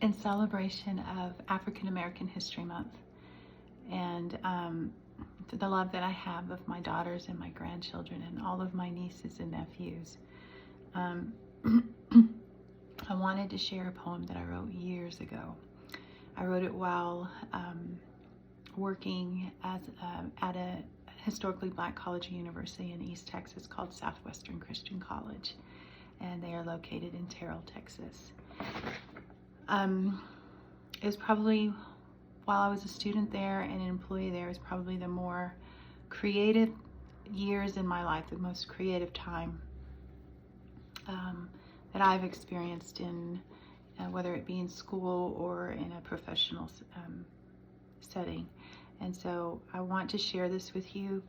in celebration of African American History Month and the love that I have of my daughters and my grandchildren and all of my nieces and nephews. Um, I wanted to share a poem that I wrote years ago. I wrote it while working at a historically black college or university in East Texas called Southwestern Christian College, and they are located in Terrell, Texas. It was probably, while I was a student there and an employee there, it was probably the more creative years in my life, the most creative time that I've experienced in whether it be in school or in a professional setting. And so I want to share this with you.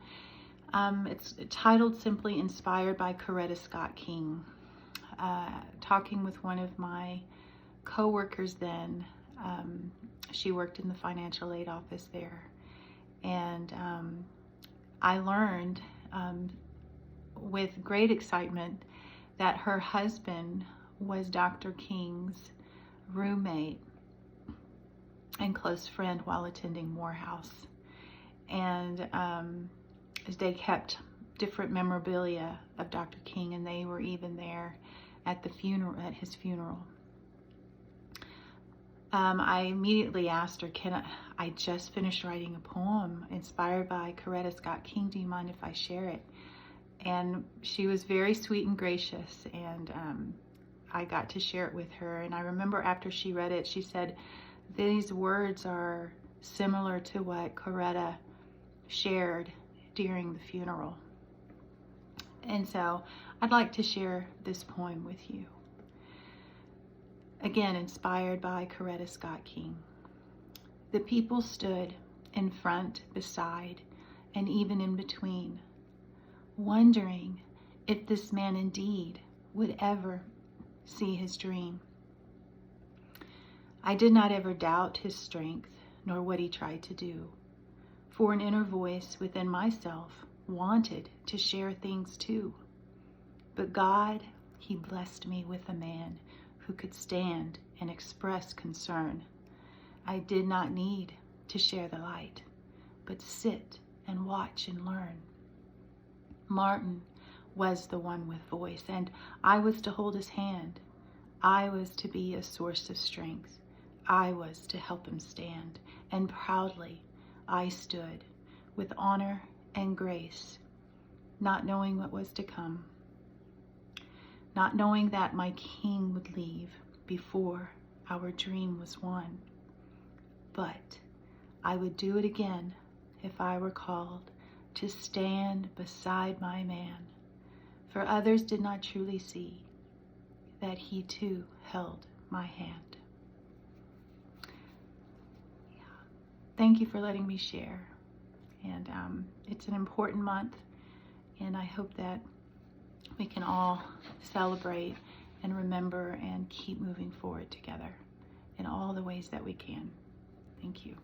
It's titled simply Inspired by Coretta Scott King. Talking with one of my co-workers then, she worked in the financial aid office there, and I learned with great excitement that her husband was Dr. King's roommate and close friend while attending Morehouse, and they kept different memorabilia of Dr. King, and they were even there at the funeral, at his funeral. I immediately asked her, I just finished writing a poem inspired by Coretta Scott King. Do you mind if I share it? And she was very sweet and gracious, and I got to share it with her. And I remember after she read it, she said, these words are similar to what Coretta shared during the funeral. And so I'd like to share this poem with you. Again, inspired by Coretta Scott King. The people stood in front, beside, and even in between, wondering if this man indeed would ever see his dream. I did not ever doubt his strength, nor what he tried to do, for an inner voice within myself wanted to share things too. But God, he blessed me with a man who could stand and express concern. I did not need to share the light, but sit and watch and learn. Martin was the one with voice, and I was to hold his hand. I was to be a source of strength. I was to help him stand, and proudly I stood with honor and grace, not knowing what was to come, not knowing that my king would leave before our dream was won. But I would do it again if I were called to stand beside my man, for others did not truly see that he too held my hand. Yeah. Thank you for letting me share. And it's an important month, and I hope that we can all celebrate and remember and keep moving forward together in all the ways that we can. Thank you.